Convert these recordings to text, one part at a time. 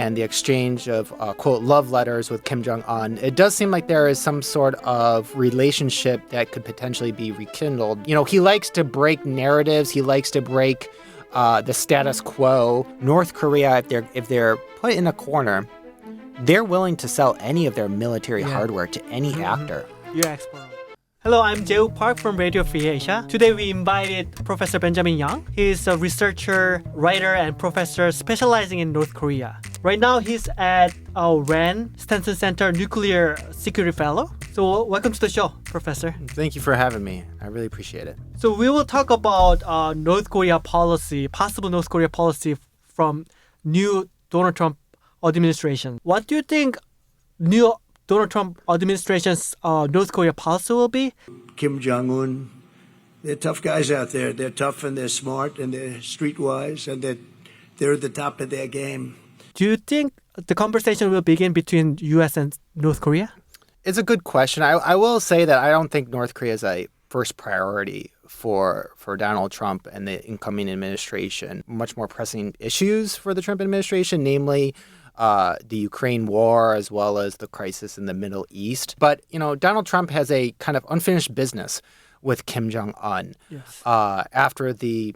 and the exchange of, quote, love letters with Kim Jong-un, it does seem like there is some sort of relationship that could potentially be rekindled. You know, he likes to break narratives. He likes to break the status quo. North Korea, if they're put in a corner, they're willing to sell any of their military hardware to any actor. You're expert. Hello, I'm Jae Park from Radio Free Asia. Today we invited Professor Benjamin Yang. He's a researcher, writer, and professor specializing in North Korea. Right now he's at RAN Stenson Center Nuclear Security Fellow. So welcome to the show, Professor. Thank you for having me. I really appreciate it. So we will talk about North Korea policy, possible North Korea policy from new Donald Trump administration. What do you think new Donald Trump administration's North Korea policy will be? Kim Jong-un, they're tough guys out there. They're tough and they're smart and they're streetwise and they're at the top of their game. Do you think the conversation will begin between U.S. and North Korea? It's a good question. I will say that I don't think North Korea is a first priority for Donald Trump and the incoming administration. Much more pressing issues for the Trump administration, namely the Ukraine war, as well as the crisis in the Middle East. But, you know, Donald Trump has a kind of unfinished business with Kim Jong-un. Yes. After the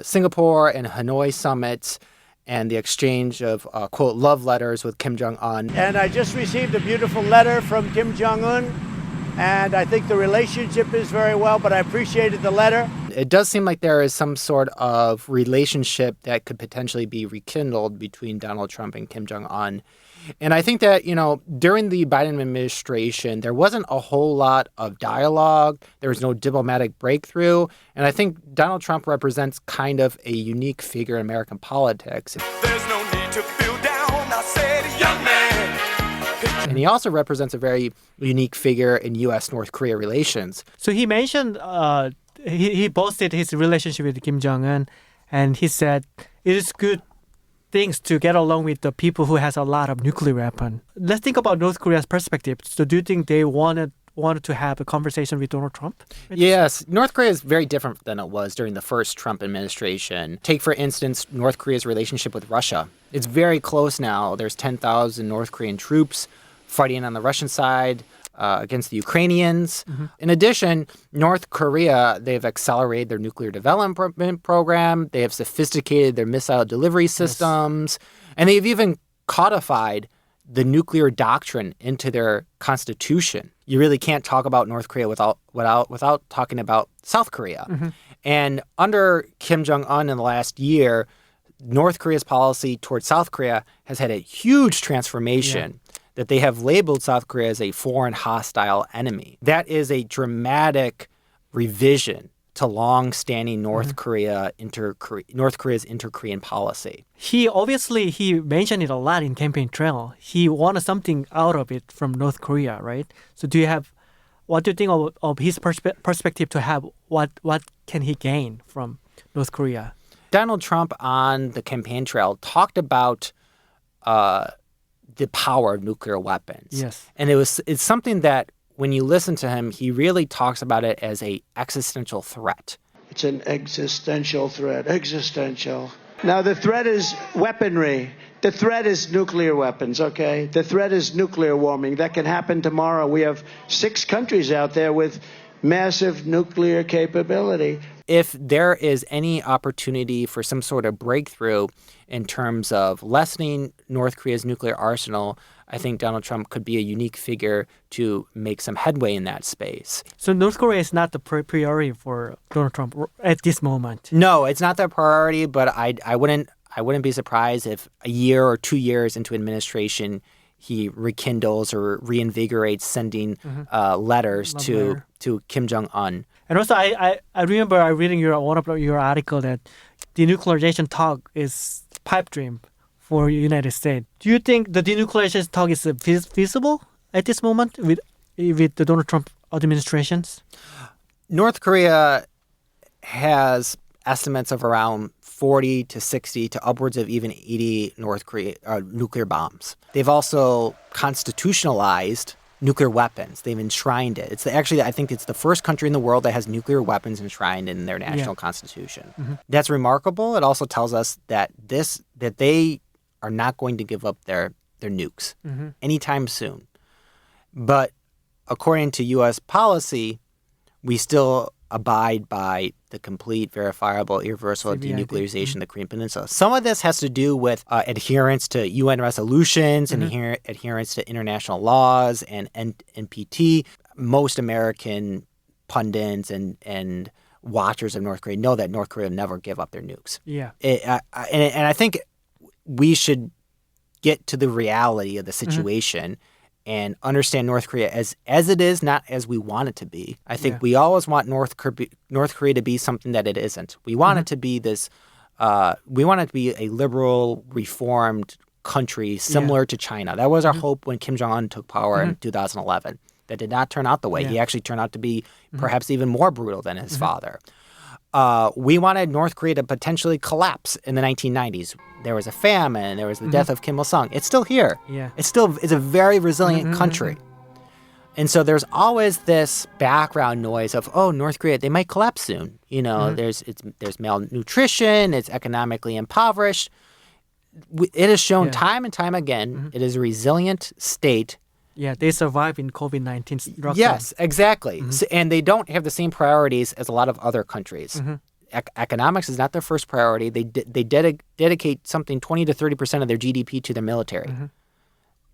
Singapore and Hanoi summits and the exchange of, quote, love letters with Kim Jong-un. And I just received a beautiful letter from Kim Jong-un, and I think the relationship is very well, but I appreciated the letter. It does seem like there is some sort of relationship that could potentially be rekindled between Donald Trump and Kim Jong-un. And I think that, you know, during the Biden administration, there wasn't a whole lot of dialogue. There was no diplomatic breakthrough. And I think Donald Trump represents kind of a unique figure in American politics. There's no need to feel down, I said, young man. And he also represents a very unique figure in U.S.-North Korea relations. So he mentioned he boasted his relationship with Kim Jong-un, and he said it is good things to get along with the people who has a lot of nuclear weapon. Let's think about North Korea's perspective. So do you think they wanted to have a conversation with Donald Trump? Yes. North Korea is very different than it was during the first Trump administration. Take, for instance, North Korea's relationship with Russia. It's very close now. There's 10,000 North Korean troops fighting on the Russian side against the Ukrainians. Mm-hmm. In addition, North Korea, they've accelerated their nuclear development program. They have sophisticated their missile delivery systems. Yes. And they've even codified the nuclear doctrine into their constitution. You really can't talk about North Korea without talking about South Korea. Mm-hmm. And under Kim Jong-un in the last year, North Korea's policy towards South Korea has had a huge transformation. Yeah. That they have labeled South Korea as a foreign hostile enemy. That is a dramatic revision to long-standing North Korea's inter-Korean policy. He mentioned it a lot in campaign trail. He wanted something out of it from North Korea, right? So what do you think of his perspective to have what can he gain from North Korea? Donald Trump on the campaign trail talked about the power of nuclear weapons. Yes. And it's something that when you listen to him, he really talks about it as a existential threat. It's an existential threat. Existential. Now, the threat is weaponry. The threat is nuclear weapons, okay? The threat is nuclear warming. That can happen tomorrow. We have 6 countries out there with massive nuclear capability. If there is any opportunity for some sort of breakthrough in terms of lessening North Korea's nuclear arsenal, I think Donald Trump could be a unique figure to make some headway in that space. So North Korea is not the priority for Donald Trump at this moment? No, it's not their priority, but I wouldn't be surprised if a year or 2 years into administration, he rekindles or reinvigorates sending letters to Kim Jong-un. And also, I remember reading one of your article that denuclearization talk is pipe dream for the United States. Do you think the denuclearization talk is feasible at this moment with the Donald Trump administrations? North Korea has estimates of around 40 to 60 to upwards of even 80 North Korea nuclear bombs. They've also constitutionalized nuclear weapons. They've enshrined it. I think it's the first country in the world that has nuclear weapons enshrined in their national constitution. Mm-hmm. That's remarkable. It also tells us that they are not going to give up their nukes anytime soon. But according to U.S. policy, we still abide by the complete, verifiable, irreversible denuclearization of the Korean Peninsula. Some of this has to do with adherence to UN resolutions and adherence to international laws and NPT. Most American pundits and watchers of North Korea know that North Korea will never give up their nukes. Yeah. And I think we should get to the reality of the situation and understand North Korea as it is, not as we want it to be. I think we always want North Korea to be something that it isn't. We want it to be this. We want it to be a liberal, reformed country similar to China. That was our hope when Kim Jong-un took power in 2011. That did not turn out the way. He actually turned out to be perhaps even more brutal than his father. We wanted North Korea to potentially collapse in the 1990s. There was a famine. There was the death of Kim Il-sung. It's still here. Yeah. It's a very resilient country. And so there's always this background noise of, North Korea, they might collapse soon. You know, there's malnutrition. It's economically impoverished. It has shown time and time again it is a resilient state. Yeah, they survive in COVID-19 lockdown. Yes, exactly. And they don't have the same priorities as a lot of other countries. Economics is not their first priority. They dedicate something 20 to 30% of their GDP to their military.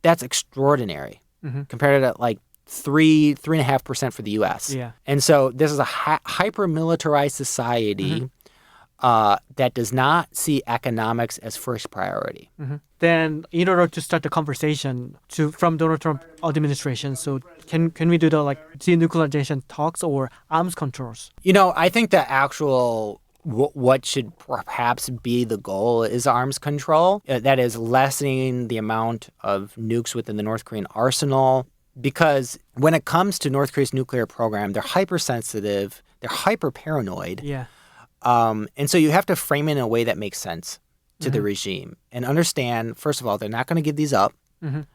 That's extraordinary compared to like 3.5% for the U.S. Yeah. And so this is a hyper-militarized society that does not see economics as first priority. Then, in order to start the conversation from Donald Trump administration, so can we do the denuclearization talks or arms controls? You know, I think the actual what should perhaps be the goal is arms control. That is lessening the amount of nukes within the North Korean arsenal. Because when it comes to North Korea's nuclear program, they're hypersensitive, they're hyper-paranoid. Yeah. And so you have to frame it in a way that makes sense to the regime and understand, first of all, they're not going to give these up and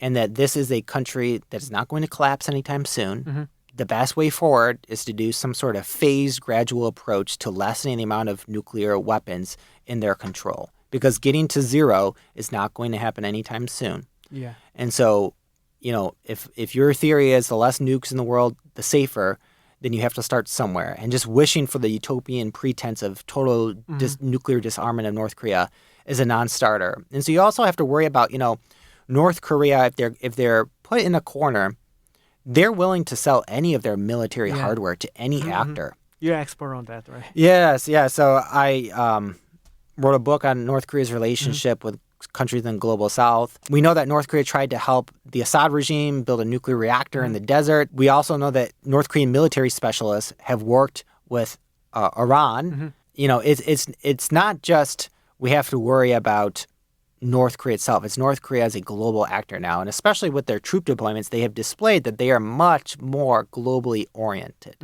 that this is a country that's not going to collapse anytime soon. The best way forward is to do some sort of phased, gradual approach to lessening the amount of nuclear weapons in their control because getting to zero is not going to happen anytime soon. Yeah. And so, you know, if your theory is the less nukes in the world, the safer, then you have to start somewhere. And just wishing for the utopian pretense of total nuclear disarmament of North Korea is a non-starter. And so you also have to worry about, you know, North Korea, if they're put in a corner, they're willing to sell any of their military hardware to any actor. You're an expert on that, right? Yes, yeah. So I wrote a book on North Korea's relationship with countries in the global south. We know that North Korea tried to help the Assad regime build a nuclear reactor in the desert. We also know that North Korean military specialists have worked with Iran. You know, it's not just we have to worry about North Korea itself. It's North Korea as a global actor now. And especially with their troop deployments, they have displayed that they are much more globally oriented.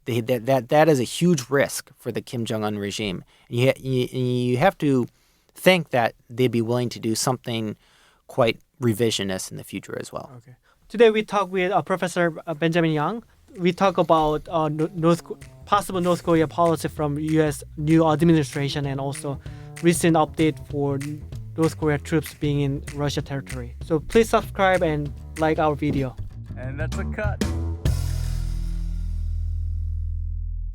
That is a huge risk for the Kim Jong-un regime. You have to think that they'd be willing to do something quite revisionist in the future as well. Okay. Today we talk with Professor Benjamin Yang. We talk about possible North Korea policy from U.S. new administration and also recent update for North Korea troops being in Russia territory. So please subscribe and like our video. And that's a cut.